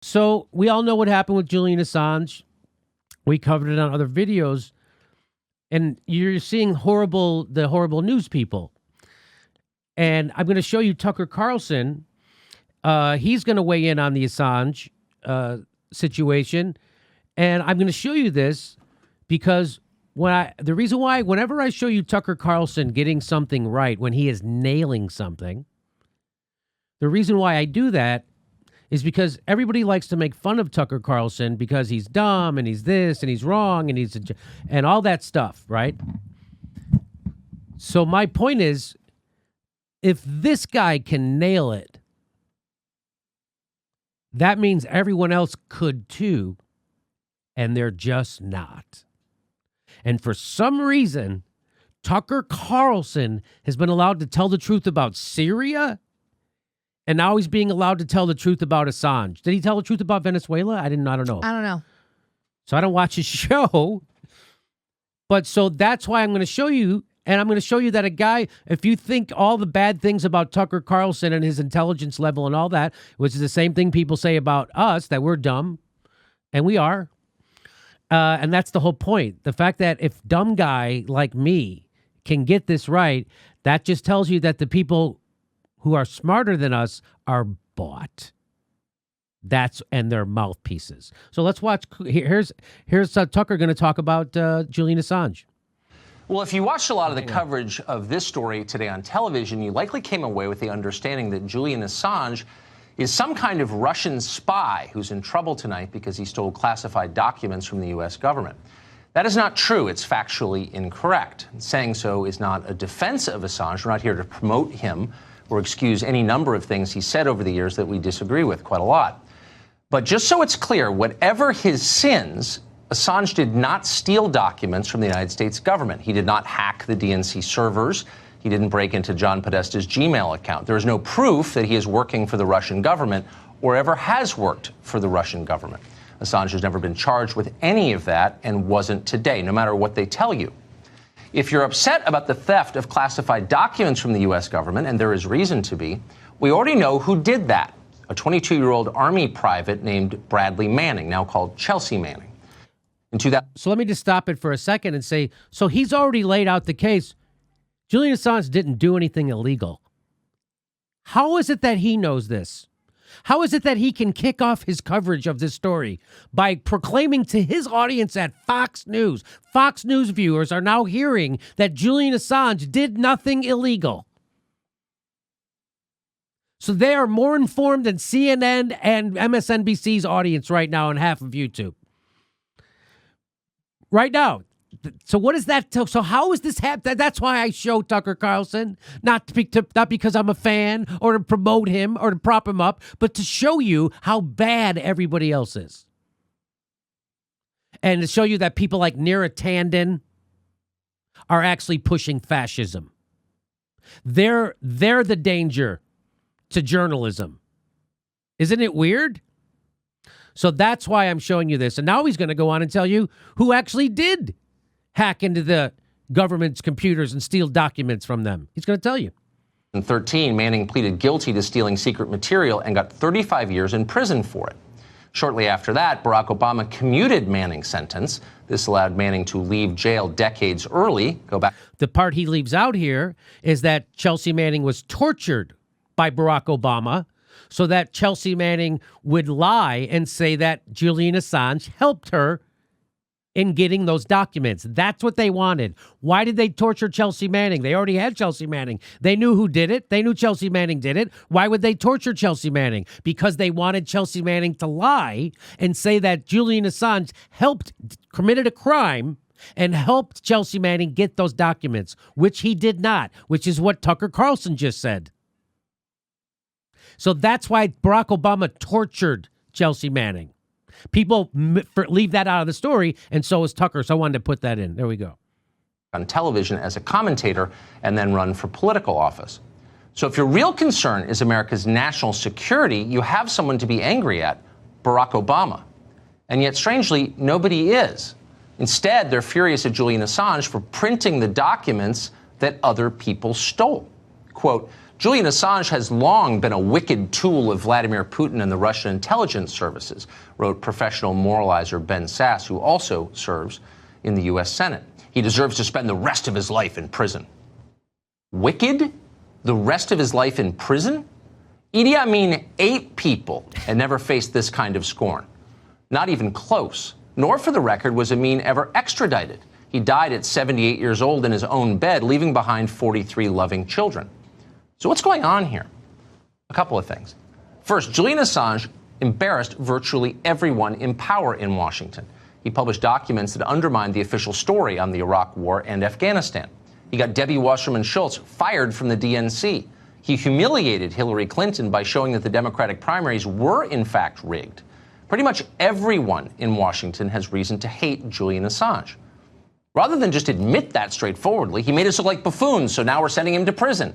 So we all know what happened with Julian Assange. We covered it on other videos. And you're seeing the horrible news people. And I'm going to show you Tucker Carlson. He's going to weigh in on the Assange situation. And I'm going to show you this because the reason why, whenever I show you Tucker Carlson getting something right, when he is nailing something, the reason why I do that is because everybody likes to make fun of Tucker Carlson because he's dumb and he's this and he's wrong and all that stuff, right? So my point is, if this guy can nail it, that means everyone else could too, and they're just not. And for some reason, Tucker Carlson has been allowed to tell the truth about Syria, and now he's being allowed to tell the truth about Assange. Did he tell the truth about Venezuela? I don't know. I don't know. So I don't watch his show. But so that's why I'm going to show you, and I'm going to show you that a guy, if you think all the bad things about Tucker Carlson and his intelligence level and all that, which is the same thing people say about us, that we're dumb, and we are. And that's the whole point. The fact that if dumb guy like me can get this right, that just tells you that the people who are smarter than us are bought. And their mouthpieces. So let's watch. Here's Tucker going to talk about Julian Assange. Well, if you watched a lot of the coverage of this story today on television, you likely came away with the understanding that Julian Assange is some kind of Russian spy who's in trouble tonight because he stole classified documents from the U.S. government. That is not true. It's factually incorrect. Saying so is not a defense of Assange. We're not here to promote him or excuse any number of things he said over the years that we disagree with quite a lot. But just so it's clear, whatever his sins, Assange did not steal documents from the United States government. He did not hack the DNC servers. He didn't break into John Podesta's Gmail account. There is no proof that he is working for the Russian government or ever has worked for the Russian government. Assange has never been charged with any of that and wasn't today, no matter what they tell you. If you're upset about the theft of classified documents from the U.S. government, and there is reason to be, we already know who did that. A 22-year-old Army private named Bradley Manning, now called Chelsea Manning. So let me just stop it for a second and say, so he's already laid out the case. Julian Assange didn't do anything illegal. How is it that he knows this? How is it that he can kick off his coverage of this story by proclaiming to his audience at Fox News? Fox News viewers are now hearing that Julian Assange did nothing illegal. So they are more informed than CNN and MSNBC's audience right now and half of YouTube. Right now. So what is that? So how is this happen? That's why I show Tucker Carlson, not because I'm a fan or to promote him or to prop him up, but to show you how bad everybody else is. And to show you that people like Neera Tanden are actually pushing fascism. They're the danger to journalism. Isn't it weird? So that's why I'm showing you this. And now he's going to go on and tell you who actually did hack into the government's computers and steal documents from them. He's going to tell you. In 2013, Manning pleaded guilty to stealing secret material and got 35 years in prison for it. Shortly after that, Barack Obama commuted Manning's sentence. This allowed Manning to leave jail decades early, go back. The part he leaves out here is that Chelsea Manning was tortured by Barack Obama so that Chelsea Manning would lie and say that Julian Assange helped her in getting those documents. That's what they wanted. Why did they torture Chelsea Manning? They already had Chelsea Manning. They knew who did it. They knew Chelsea Manning did it. Why would they torture Chelsea Manning? Because they wanted Chelsea Manning to lie and say that Julian Assange committed a crime and helped Chelsea Manning get those documents, which he did not, which is what Tucker Carlson just said. So that's why Barack Obama tortured Chelsea Manning. People leave that out of the story, and so is Tucker. So I wanted to put that in. There we go. On television as a commentator and then run for political office. So if your real concern is America's national security, you have someone to be angry at, Barack Obama. And yet, strangely, nobody is. Instead, they're furious at Julian Assange for printing the documents that other people stole. Quote, Julian Assange has long been a wicked tool of Vladimir Putin and the Russian intelligence services, wrote professional moralizer Ben Sass, who also serves in the U.S. Senate. He deserves to spend the rest of his life in prison. Wicked? The rest of his life in prison? Idi Amin ate people and never faced this kind of scorn. Not even close. Nor, for the record, was Amin ever extradited. He died at 78 years old in his own bed, leaving behind 43 loving children. So what's going on here? A couple of things. First, Julian Assange embarrassed virtually everyone in power in Washington. He published documents that undermined the official story on the Iraq War and Afghanistan. He got Debbie Wasserman Schultz fired from the DNC. He humiliated Hillary Clinton by showing that the Democratic primaries were, in fact, rigged. Pretty much everyone in Washington has reason to hate Julian Assange. Rather than just admit that straightforwardly, he made us look like buffoons, so now we're sending him to prison.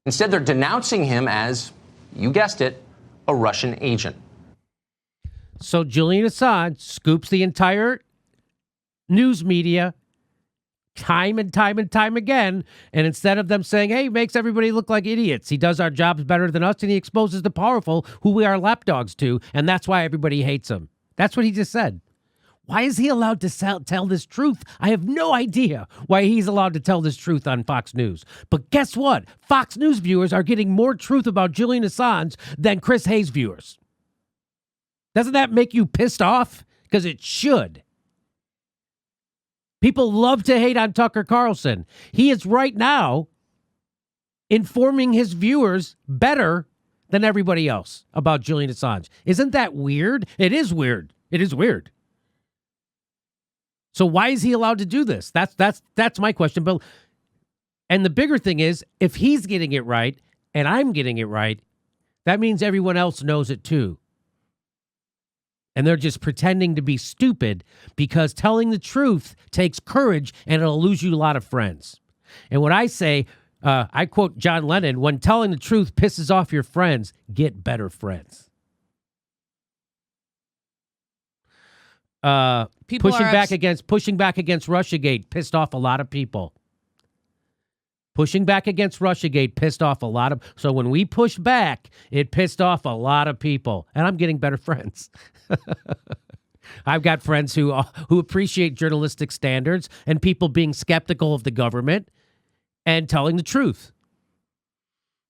Instead, they're denouncing him as, you guessed it, a Russian agent. So Julian Assange scoops the entire news media time and time and time again, and instead of them saying, hey, he makes everybody look like idiots, he does our jobs better than us, and he exposes the powerful who we are lapdogs to, and that's why everybody hates him. That's what he just said. Why is he allowed to tell this truth? I have no idea why he's allowed to tell this truth on Fox News. But guess what? Fox News viewers are getting more truth about Julian Assange than Chris Hayes viewers. Doesn't that make you pissed off? Because it should. People love to hate on Tucker Carlson. He is right now informing his viewers better than everybody else about Julian Assange. Isn't that weird? It is weird. It is weird. So why is he allowed to do this? That's my question. But and the bigger thing is, if he's getting it right and I'm getting it right, that means everyone else knows it too. And they're just pretending to be stupid because telling the truth takes courage and it'll lose you a lot of friends. And when I say, I quote John Lennon, when telling the truth pisses off your friends, get better friends. Pushing back against Russiagate pissed off a lot of people. Pushing back against Russiagate pissed off a lot of... So when we push back, it pissed off a lot of people. And I'm getting better friends. I've got friends who appreciate journalistic standards and people being skeptical of the government and telling the truth.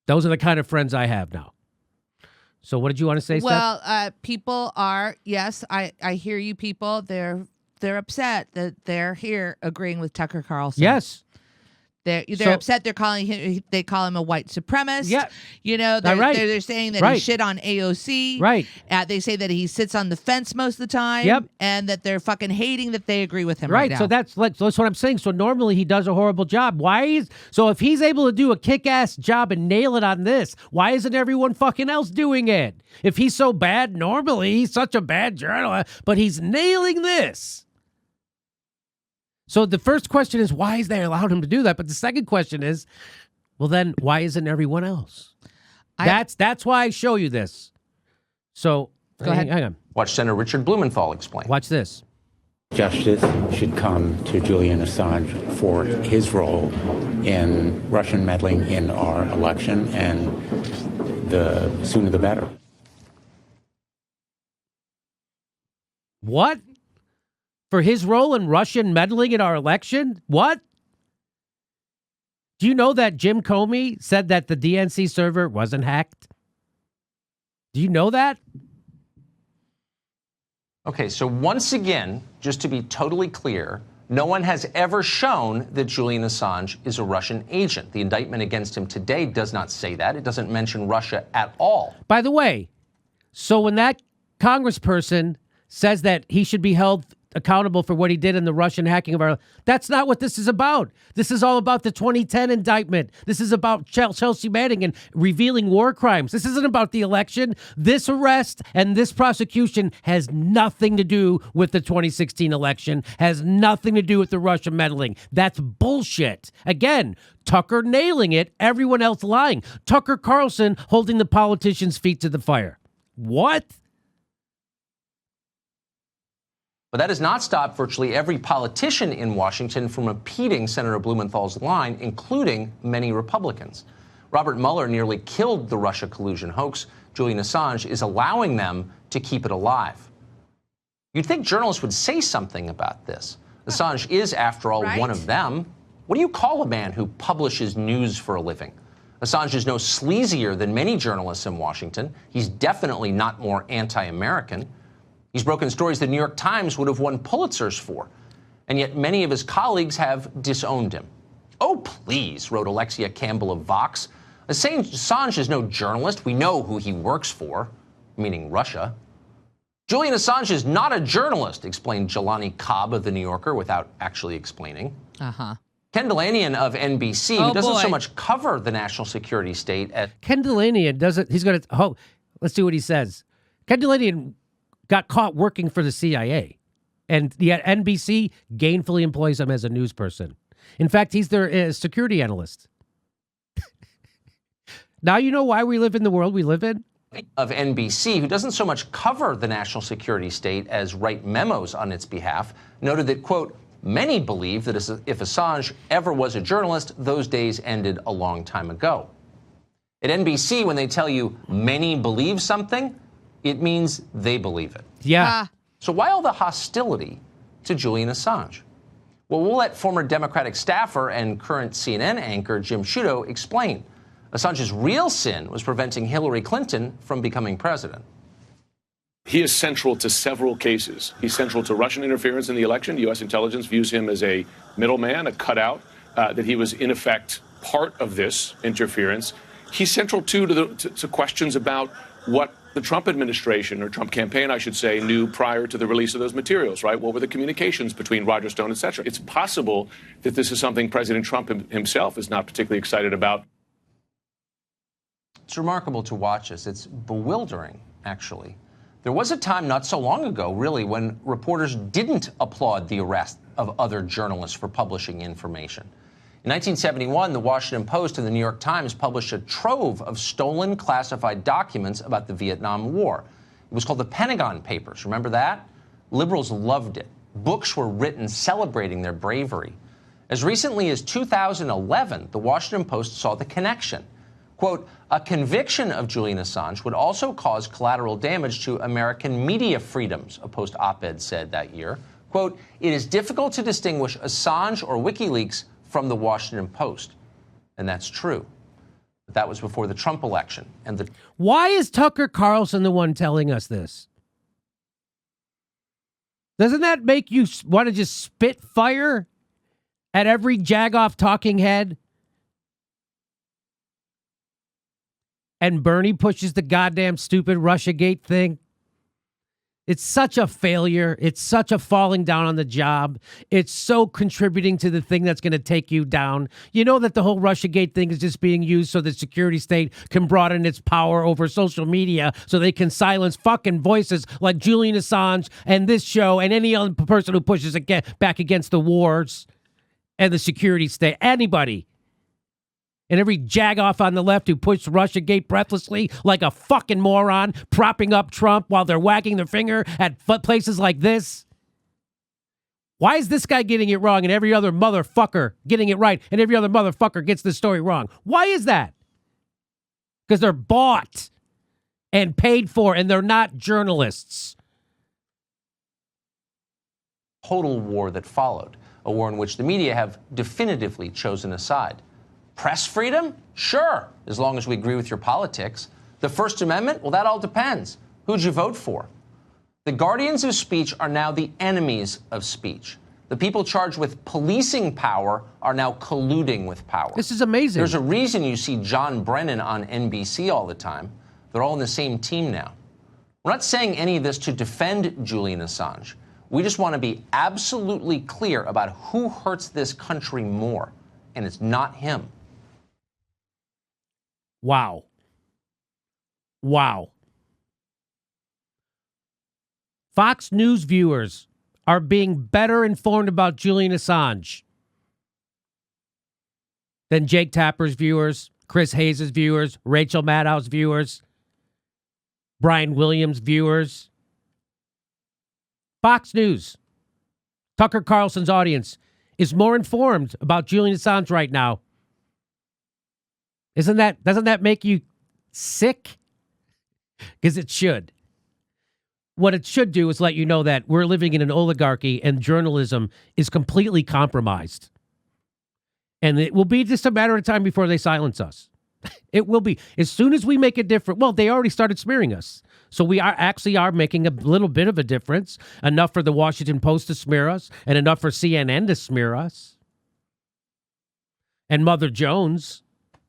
Those are the kind of friends I have now. So what did you want to say, Steph? Well, people are, yes, I hear you people. They're upset that they're here agreeing with Tucker Carlson. Yes. They're upset. They call him a white supremacist. Yeah. You know, they're saying that he shit on AOC. Right. They say that he sits on the fence most of the time. Yep. And that they're fucking hating that they agree with him right now. So that's what I'm saying. So normally he does a horrible job. So if he's able to do a kick-ass job and nail it on this, why isn't everyone fucking else doing it? If he's so bad, normally he's such a bad journalist, but he's nailing this. So the first question is, why is they allowed him to do that? But the second question is, well, then why isn't everyone else? That's why I show you this. So go ahead. Hang on. Watch Senator Richard Blumenthal explain. Watch this. Justice should come to Julian Assange for his role in Russian meddling in our election, and the sooner the better. What? For his role in Russian meddling in our election? What? Do you know that Jim Comey said that the DNC server wasn't hacked? Do you know that? Okay, so once again, just to be totally clear, no one has ever shown that Julian Assange is a Russian agent. The indictment against him today does not say that. It doesn't mention Russia at all. By the way, so when that congressperson says that he should be held accountable for what he did in the Russian hacking of our... That's not what this is about. This is all about the 2010 indictment. This is about Chelsea Manning and revealing war crimes. This isn't about the election. This arrest and this prosecution has nothing to do with the 2016 election, has nothing to do with the Russian meddling. That's bullshit. Again, Tucker nailing it, everyone else lying. Tucker Carlson holding the politicians' feet to the fire. What? But that has not stopped virtually every politician in Washington from repeating Senator Blumenthal's line, including many Republicans. Robert Mueller nearly killed the Russia collusion hoax. Julian Assange is allowing them to keep it alive. You'd think journalists would say something about this. Assange is, after all, one of them. What do you call a man who publishes news for a living? Assange is no sleazier than many journalists in Washington. He's definitely not more anti-American. He's broken stories the New York Times would have won Pulitzers for. And yet many of his colleagues have disowned him. Oh, please, wrote Alexia Campbell of Vox. Assange is no journalist. We know who he works for, meaning Russia. Julian Assange is not a journalist, explained Jelani Cobb of The New Yorker without actually explaining. Ken Delanian of NBC, who doesn't so much cover the national security state as... Ken Delanian doesn't, he's going to, oh, let's see what he says. Ken Delanian got caught working for the CIA, and yet NBC gainfully employs him as a news person. In fact, he's their security analyst. Now you know why we live in the world we live in? Of NBC, who doesn't so much cover the national security state as write memos on its behalf, noted that, quote, many believe that if Assange ever was a journalist, those days ended a long time ago. At NBC, when they tell you many believe something, it means they believe it. Yeah. So why all the hostility to Julian Assange? Well, we'll let former Democratic staffer and current CNN anchor Jim Sciutto explain. Assange's real sin was preventing Hillary Clinton from becoming president. He is central to several cases. He's central to Russian interference in the election. U.S. intelligence views him as a middleman, a cutout, that he was, in effect, part of this interference. He's central, too, to questions about what the Trump administration, or Trump campaign, I should say, knew prior to the release of those materials, right? What were the communications between Roger Stone, et cetera? It's possible that this is something President Trump himself is not particularly excited about. It's remarkable to watch this. It's bewildering, actually. There was a time not so long ago, really, when reporters didn't applaud the arrest of other journalists for publishing information. In 1971, the Washington Post and the New York Times published a trove of stolen classified documents about the Vietnam War. It was called the Pentagon Papers. Remember that? Liberals loved it. Books were written celebrating their bravery. As recently as 2011, the Washington Post saw the connection. Quote, a conviction of Julian Assange would also cause collateral damage to American media freedoms, a Post op-ed said that year. Quote, it is difficult to distinguish Assange or WikiLeaks from the Washington Post. And that's true. But that was before the Trump election. Why is Tucker Carlson the one telling us this? Doesn't that make you want to just spit fire at every jagoff talking head? And Bernie pushes the goddamn stupid Russiagate thing. It's such a failure. It's such a falling down on the job. It's so contributing to the thing that's going to take you down. You know that the whole Russiagate thing is just being used so the security state can broaden its power over social media so they can silence fucking voices like Julian Assange and this show and any other person who pushes back against the wars and the security state. Anybody. And every jagoff on the left who pushed Russiagate breathlessly like a fucking moron, propping up Trump while they're wagging their finger at places like this. Why is this guy getting it wrong and every other motherfucker getting it right and every other motherfucker gets the story wrong? Why is that? Because they're bought and paid for and they're not journalists. Total war that followed, a war in which the media have definitively chosen a side. Press freedom? Sure, as long as we agree with your politics. The First Amendment? Well, that all depends. Who'd you vote for? The guardians of speech are now the enemies of speech. The people charged with policing power are now colluding with power. This is amazing. There's a reason you see John Brennan on NBC all the time. They're all in the same team now. We're not saying any of this to defend Julian Assange. We just want to be absolutely clear about who hurts this country more, and it's not him. Wow. Wow. Fox News viewers are being better informed about Julian Assange than Jake Tapper's viewers, Chris Hayes' viewers, Rachel Maddow's viewers, Brian Williams' viewers. Fox News, Tucker Carlson's audience, is more informed about Julian Assange right now. Doesn't that make you sick? Because it should. What it should do is let you know that we're living in an oligarchy and journalism is completely compromised. And it will be just a matter of time before they silence us. It will be. As soon as we make a difference, well, they already started smearing us. So we are making a little bit of a difference, enough for the Washington Post to smear us and enough for CNN to smear us. And Mother Jones,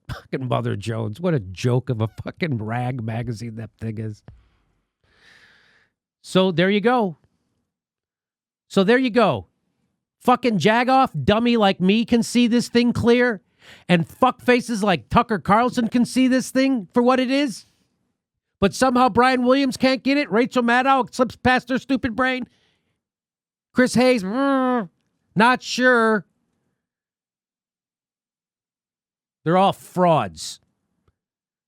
fucking Mother Jones, what a joke of a fucking rag magazine that thing is. So there you go. Fucking jagoff dummy like me can see this thing clear, and fuck faces like Tucker Carlson can see this thing for what it is. But somehow Brian Williams can't get it. Rachel Maddow, it slips past her stupid brain. Chris Hayes, not sure. They're all frauds.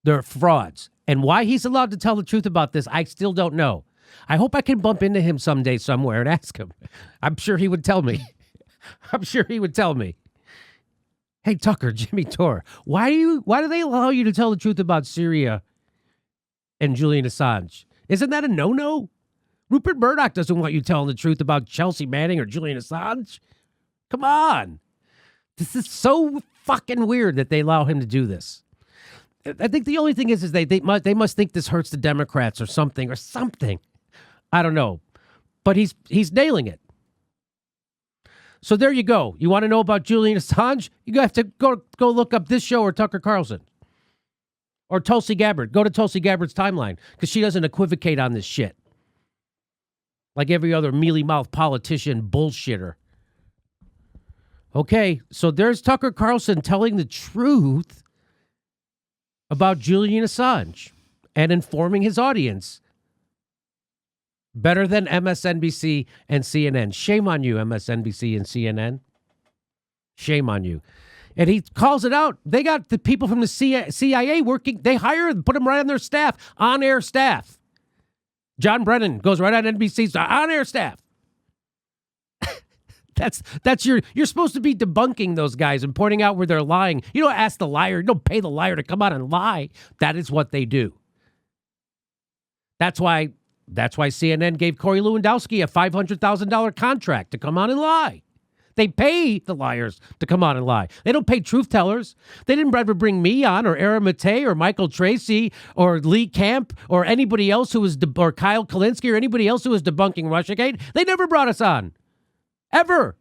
They're frauds. And why he's allowed to tell the truth about this, I still don't know. I hope I can bump into him someday somewhere and ask him. I'm sure he would tell me. Hey, Tucker, Jimmy Dore, why do they allow you to tell the truth about Syria and Julian Assange? Isn't that a no-no? Rupert Murdoch doesn't want you telling the truth about Chelsea Manning or Julian Assange. Come on. This is so fucking weird that they allow him to do this. I think the only thing is they must think this hurts the Democrats or something. I don't know. But he's nailing it. So there you go. You want to know about Julian Assange? You have to go look up this show or Tucker Carlson. Or Tulsi Gabbard. Go to Tulsi Gabbard's timeline because she doesn't equivocate on this shit. Like every other mealy-mouthed politician bullshitter. Okay, so there's Tucker Carlson telling the truth about Julian Assange and informing his audience. Better than MSNBC and CNN. Shame on you, MSNBC and CNN. Shame on you. And he calls it out. They got the people from the CIA working. They hire them, put them right on their staff, on-air staff. John Brennan goes right on NBC's on-air staff. You're supposed to be debunking those guys and pointing out where they're lying. You don't ask the liar. You don't pay the liar to come out and lie. That is what they do. That's why CNN gave Corey Lewandowski a $500,000 contract to come on and lie. They pay the liars to come on and lie. They don't pay truth tellers. They didn't ever bring me on, or Aaron Matei, or Michael Tracy, or Lee Camp, or anybody else who was, or Kyle Kalinske, or anybody else who was debunking Russiagate. They never brought us on. Ever.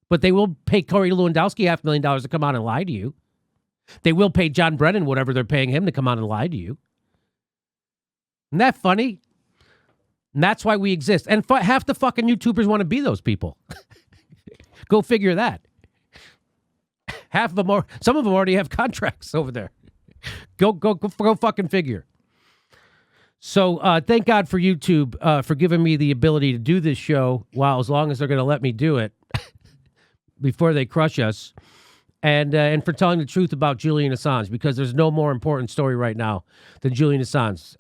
But they will pay Corey Lewandowski $500,000 to come on and lie to you. They will pay John Brennan whatever they're paying him to come on and lie to you. Isn't that funny? And that's why we exist. And half the fucking YouTubers want to be those people. Go figure that. Half of them some of them already have contracts over there. Go fucking figure. So thank God for YouTube for giving me the ability to do this show as long as they're going to let me do it before they crush us. And for telling the truth about Julian Assange, because there's no more important story right now than Julian Assange.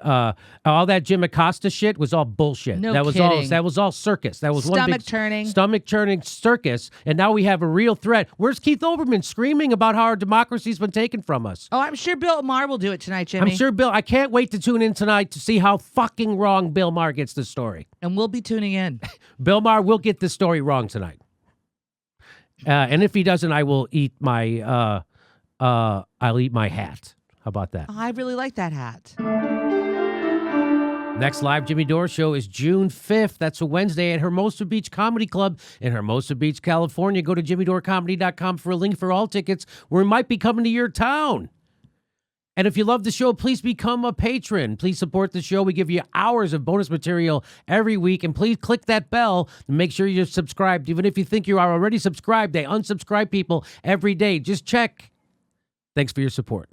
All that Jim Acosta shit was all bullshit. No that kidding. That was all circus. That was one big stomach churning circus. And now we have a real threat. Where's Keith Olbermann screaming about how our democracy's been taken from us? Oh, I'm sure Bill Maher will do it tonight, Jimmy. I'm sure Bill. I can't wait to tune in tonight to see how fucking wrong Bill Maher gets the story. And we'll be tuning in. Bill Maher will get the story wrong tonight. And if he doesn't, I will eat my I'll eat my hat. How about that? Oh, I really like that hat. Next live Jimmy Dore show is June 5th. That's a Wednesday at Hermosa Beach Comedy Club in Hermosa Beach, California. Go to jimmydorecomedy.com for a link for all tickets. We might be coming to your town. And if you love the show, please become a patron. Please support the show. We give you hours of bonus material every week. And please click that bell and make sure you're subscribed. Even if you think you are already subscribed, they unsubscribe people every day. Just check. Thanks for your support.